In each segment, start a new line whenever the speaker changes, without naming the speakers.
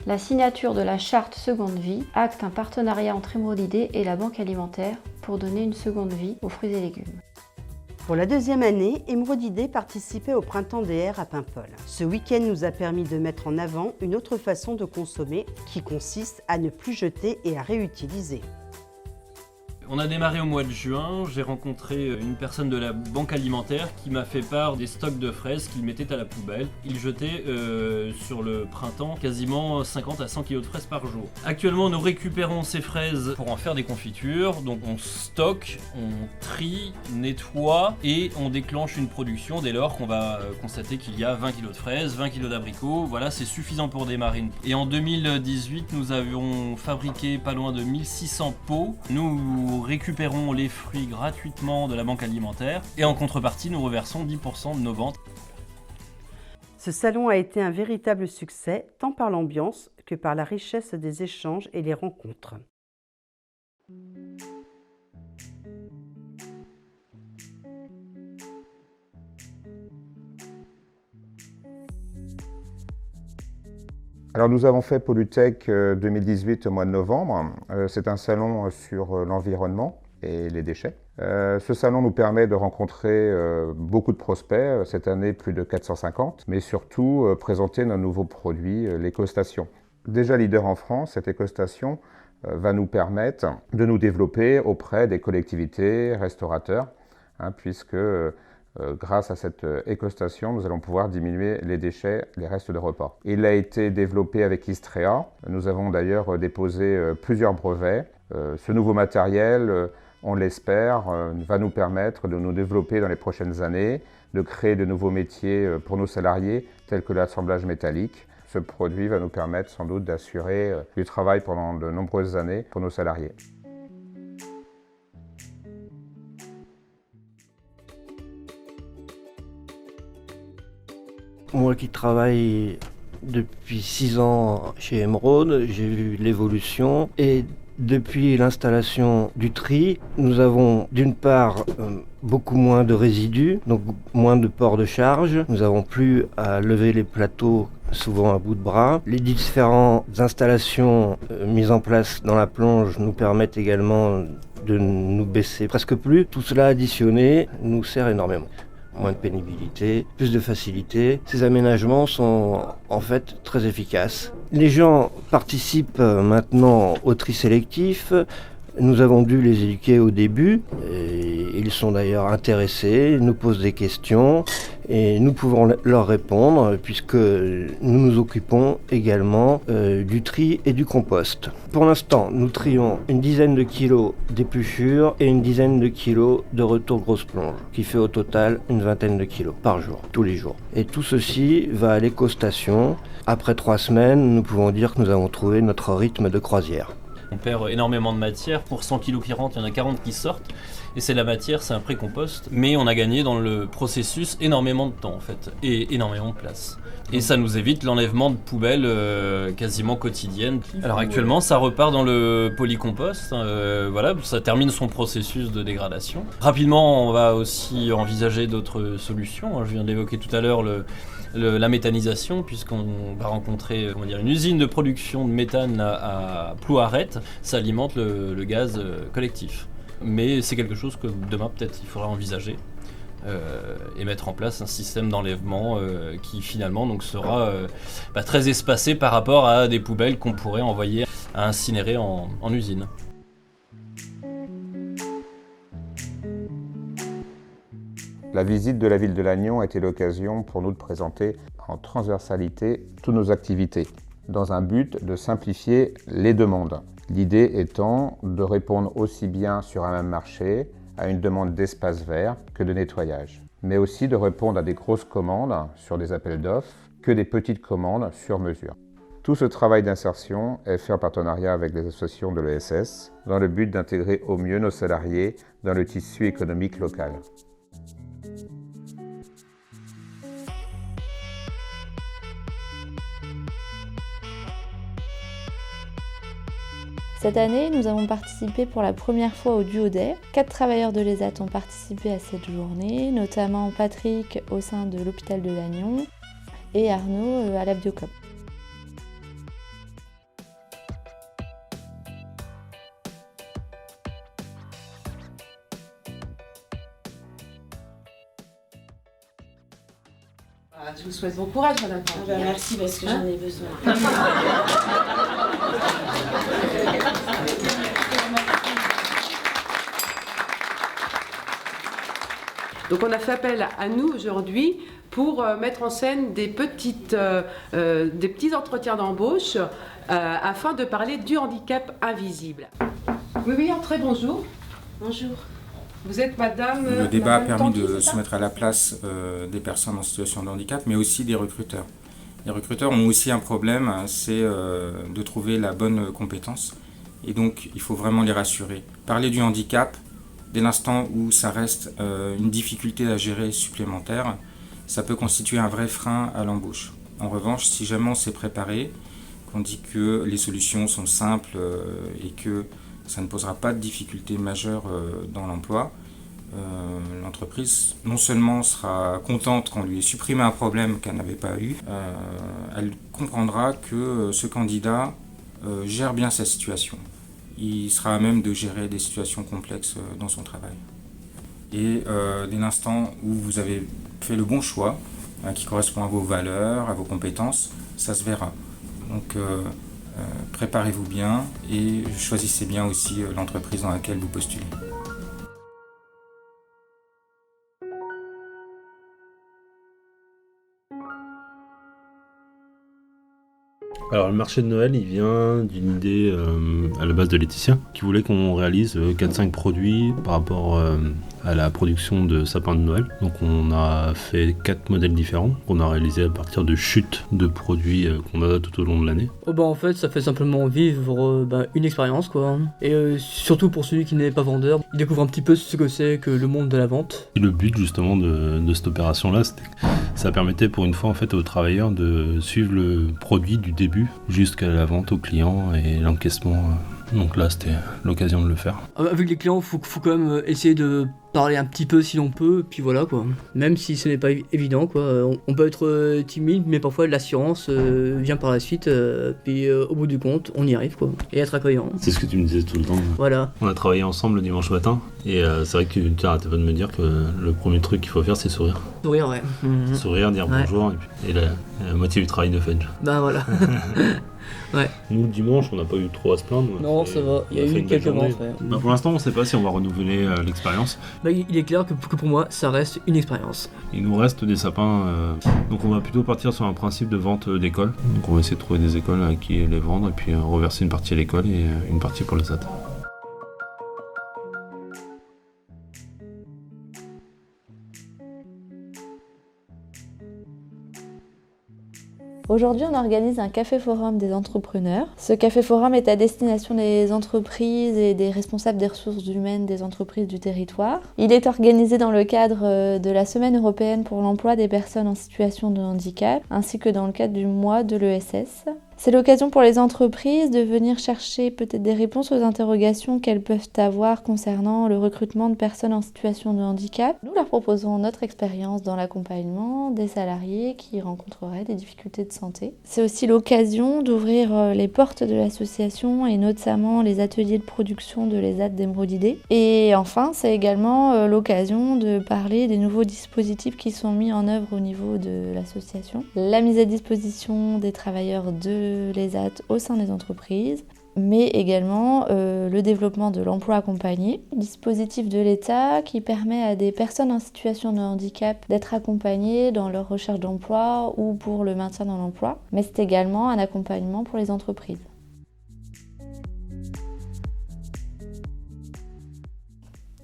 La signature de la charte Seconde Vie acte un partenariat entre Émeraude Idées et la Banque Alimentaire pour donner une seconde vie aux fruits et légumes.
Pour la deuxième année, Émeraude Idées participait au Printemps DR à Paimpol. Ce week-end nous a permis de mettre en avant une autre façon de consommer qui consiste à ne plus jeter et à réutiliser.
On a démarré au mois de juin, j'ai rencontré une personne de la banque alimentaire qui m'a fait part des stocks de fraises qu'il mettait à la poubelle. Il jetait sur le printemps quasiment 50 à 100 kg de fraises par jour. Actuellement nous récupérons ces fraises pour en faire des confitures, donc on stocke, on trie, nettoie et on déclenche une production dès lors qu'on va constater qu'il y a 20 kg de fraises, 20 kg d'abricots, voilà c'est suffisant pour démarrer. Et en 2018 nous avions fabriqué pas loin de 1600 pots. Nous récupérons les fruits gratuitement de la banque alimentaire et en contrepartie nous reversons 10% de nos ventes.
Ce salon a été un véritable succès tant par l'ambiance que par la richesse des échanges et les rencontres.
Alors nous avons fait Pollutech 2018 au mois de novembre. C'est un salon sur l'environnement et les déchets. Ce salon nous permet de rencontrer beaucoup de prospects, cette année plus de 450, mais surtout présenter nos nouveaux produits, l'éco-station. Déjà leader en France, cette éco-station va nous permettre de nous développer auprès des collectivités, restaurateurs, puisque grâce à cette éco-station, nous allons pouvoir diminuer les déchets, les restes de repas. Il a été développé avec Istrea. Nous avons d'ailleurs déposé plusieurs brevets. Ce nouveau matériel, on l'espère, va nous permettre de nous développer dans les prochaines années, de créer de nouveaux métiers pour nos salariés, tels que l'assemblage métallique. Ce produit va nous permettre sans doute d'assurer du travail pendant de nombreuses années pour nos salariés.
Moi qui travaille depuis 6 ans chez Émeraude, j'ai vu l'évolution et depuis l'installation du tri, nous avons d'une part beaucoup moins de résidus, donc moins de port de charge. Nous n'avons plus à lever les plateaux souvent à bout de bras. Les différentes installations mises en place dans la plonge nous permettent également de nous baisser presque plus. Tout cela additionné nous sert énormément. Moins de pénibilité, plus de facilité. Ces aménagements sont en fait très efficaces. Les gens participent maintenant au tri sélectif. Nous avons dû les éduquer au début. Et ils sont d'ailleurs intéressés, ils nous posent des questions et nous pouvons leur répondre puisque nous nous occupons également du tri et du compost. Pour l'instant, nous trions une dizaine de kilos d'épluchures et une dizaine de kilos de retour grosse plonge, qui fait au total une vingtaine de kilos par jour, tous les jours. Et tout ceci va à l'éco-station. Après 3 semaines, nous pouvons dire que nous avons trouvé notre rythme de croisière.
On perd énormément de matière, pour 100 kg qui rentrent, il y en a 40 qui sortent, et c'est la matière, c'est un pré-compost, mais on a gagné dans le processus énormément de temps en fait, et énormément de place. Et ça nous évite l'enlèvement de poubelles quasiment quotidiennes. Alors actuellement ça repart dans le polycompost, voilà, ça termine son processus de dégradation. Rapidement on va aussi envisager d'autres solutions, je viens d'évoquer tout à l'heure la méthanisation, puisqu'on va rencontrer une usine de production de méthane à Plouaret, ça alimente le gaz collectif. Mais c'est quelque chose que demain peut-être il faudra envisager et mettre en place un système d'enlèvement qui finalement donc, sera très espacé par rapport à des poubelles qu'on pourrait envoyer à incinérer en usine.
La visite de la ville de Lannion a été l'occasion pour nous de présenter en transversalité toutes nos activités, dans un but de simplifier les demandes. L'idée étant de répondre aussi bien sur un même marché à une demande d'espace vert que de nettoyage, mais aussi de répondre à des grosses commandes sur des appels d'offres que des petites commandes sur mesure. Tout ce travail d'insertion est fait en partenariat avec les associations de l'ESS dans le but d'intégrer au mieux nos salariés dans le tissu économique local.
Cette année, nous avons participé pour la première fois au Duo Day. 4 travailleurs de l'ESAT ont participé à cette journée, notamment Patrick au sein de l'hôpital de Lannion et Arnaud à la Biocop.
Je vous souhaite bon courage, Madame Tanguy.
Merci parce que j'en ai besoin.
Donc on a fait appel à nous aujourd'hui pour mettre en scène des petits entretiens d'embauche afin de parler du handicap invisible. Oui, entrez, bonjour.
Bonjour.
Vous êtes Madame...
Le débat a permis
Tanguy,
de
c'est
se mettre à la place des personnes en situation de handicap, mais aussi des recruteurs. Les recruteurs ont aussi un problème, c'est de trouver la bonne compétence. Et donc, il faut vraiment les rassurer. Parler du handicap, dès l'instant où ça reste une difficulté à gérer supplémentaire, ça peut constituer un vrai frein à l'embauche. En revanche, si jamais on s'est préparé, qu'on dit que les solutions sont simples et que ça ne posera pas de difficultés majeures dans l'emploi, l'entreprise non seulement sera contente qu'on lui ait supprimé un problème qu'elle n'avait pas eu, elle comprendra que ce candidat gère bien sa situation. Il sera à même de gérer des situations complexes dans son travail. Et dès l'instant où vous avez fait le bon choix, qui correspond à vos valeurs, à vos compétences, ça se verra. Donc préparez-vous bien et choisissez bien aussi l'entreprise dans laquelle vous postulez.
Alors le marché de Noël, il vient d'une idée à la base de Laetitia, qui voulait qu'on réalise 4-5 produits par rapport à la production de sapins de Noël. Donc on a fait 4 modèles différents qu'on a réalisés à partir de chutes de produits qu'on a tout au long de l'année.
En fait, ça fait simplement vivre une expérience, quoi. Et surtout pour celui qui n'est pas vendeur, il découvre un petit peu ce que c'est que le monde de la vente.
Et le but justement de cette opération-là, c'était que ça permettait pour une fois en fait aux travailleurs de suivre le produit du début jusqu'à la vente aux clients et l'encaissement. Donc là, c'était l'occasion de le faire.
Avec les clients, faut quand même essayer de parler un petit peu si l'on peut, puis voilà quoi. Même si ce n'est pas évident quoi. On peut être timide, mais parfois l'assurance vient par la suite, puis au bout du compte, on y arrive quoi. Et être accueillant.
C'est ce que tu me disais tout le temps.
Voilà.
On a travaillé ensemble le dimanche matin, et c'est vrai que tu n'arrêtais pas de me dire que le premier truc qu'il faut faire, c'est sourire.
Sourire, ouais.
Sourire, dire bonjour, et la moitié du travail de fait.
Ben voilà. Ouais.
Nous, le dimanche, on n'a pas eu trop à se plaindre.
Non, ça va, il y a eu quelques manches. Ouais.
Pour l'instant, on ne sait pas si on va renouveler l'expérience.
Il est clair que pour moi, ça reste une expérience.
Il nous reste des sapins, donc on va plutôt partir sur un principe de vente d'école. Donc on va essayer de trouver des écoles à qui les vendre, et puis reverser une partie à l'école et une partie pour les SAT.
Aujourd'hui, on organise un café forum des entrepreneurs. Ce café forum est à destination des entreprises et des responsables des ressources humaines des entreprises du territoire. Il est organisé dans le cadre de la Semaine européenne pour l'emploi des personnes en situation de handicap, ainsi que dans le cadre du mois de l'ESS. C'est l'occasion pour les entreprises de venir chercher peut-être des réponses aux interrogations qu'elles peuvent avoir concernant le recrutement de personnes en situation de handicap. Nous leur proposons notre expérience dans l'accompagnement des salariés qui rencontreraient des difficultés de santé. C'est aussi l'occasion d'ouvrir les portes de l'association et notamment les ateliers de production de l'ESAT d'Émeraude Idée. Et enfin, c'est également l'occasion de parler des nouveaux dispositifs qui sont mis en œuvre au niveau de l'association. La mise à disposition des travailleurs de l'ESAT au sein des entreprises, mais également le développement de l'emploi accompagné, dispositif de l'État qui permet à des personnes en situation de handicap d'être accompagnées dans leur recherche d'emploi ou pour le maintien dans l'emploi, mais c'est également un accompagnement pour les entreprises.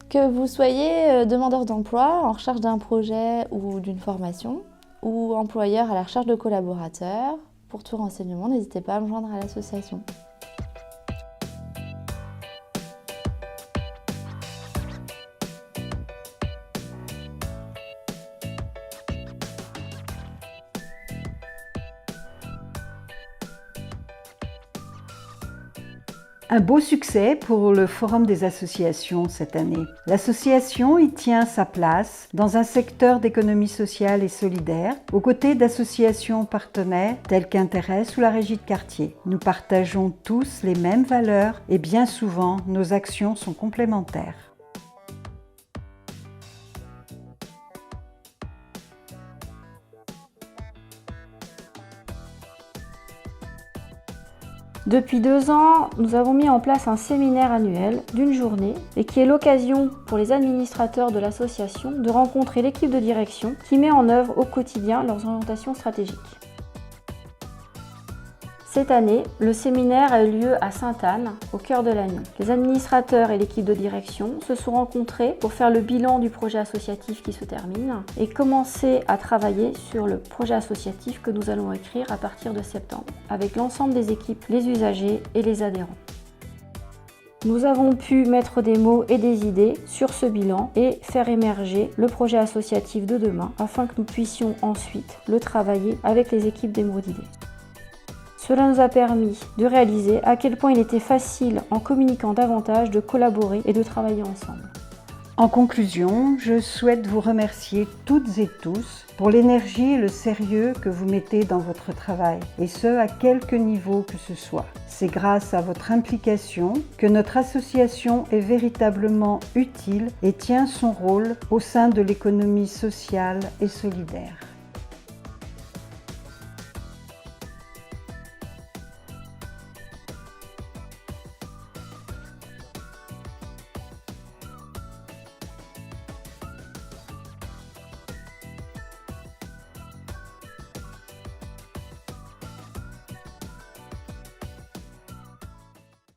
Que vous soyez demandeur d'emploi, en recherche d'un projet ou d'une formation, ou employeur à la recherche de collaborateurs, pour tout renseignement, n'hésitez pas à me joindre à l'association.
Un beau succès pour le Forum des associations cette année. L'association y tient sa place dans un secteur d'économie sociale et solidaire, aux côtés d'associations partenaires telles qu'Intéresse ou la Régie de quartier. Nous partageons tous les mêmes valeurs et bien souvent nos actions sont complémentaires.
Depuis 2 ans, nous avons mis en place un séminaire annuel d'une journée et qui est l'occasion pour les administrateurs de l'association de rencontrer l'équipe de direction qui met en œuvre au quotidien leurs orientations stratégiques. Cette année, le séminaire a eu lieu à Sainte-Anne, au cœur de Lannion. Les administrateurs et l'équipe de direction se sont rencontrés pour faire le bilan du projet associatif qui se termine et commencer à travailler sur le projet associatif que nous allons écrire à partir de septembre, avec l'ensemble des équipes, les usagers et les adhérents. Nous avons pu mettre des mots et des idées sur ce bilan et faire émerger le projet associatif de demain afin que nous puissions ensuite le travailler avec les équipes d'Émeraude Idées. Cela nous a permis de réaliser à quel point il était facile, en communiquant davantage, de collaborer et de travailler ensemble.
En conclusion, je souhaite vous remercier toutes et tous pour l'énergie et le sérieux que vous mettez dans votre travail, et ce, à quelque niveau que ce soit. C'est grâce à votre implication que notre association est véritablement utile et tient son rôle au sein de l'économie sociale et solidaire.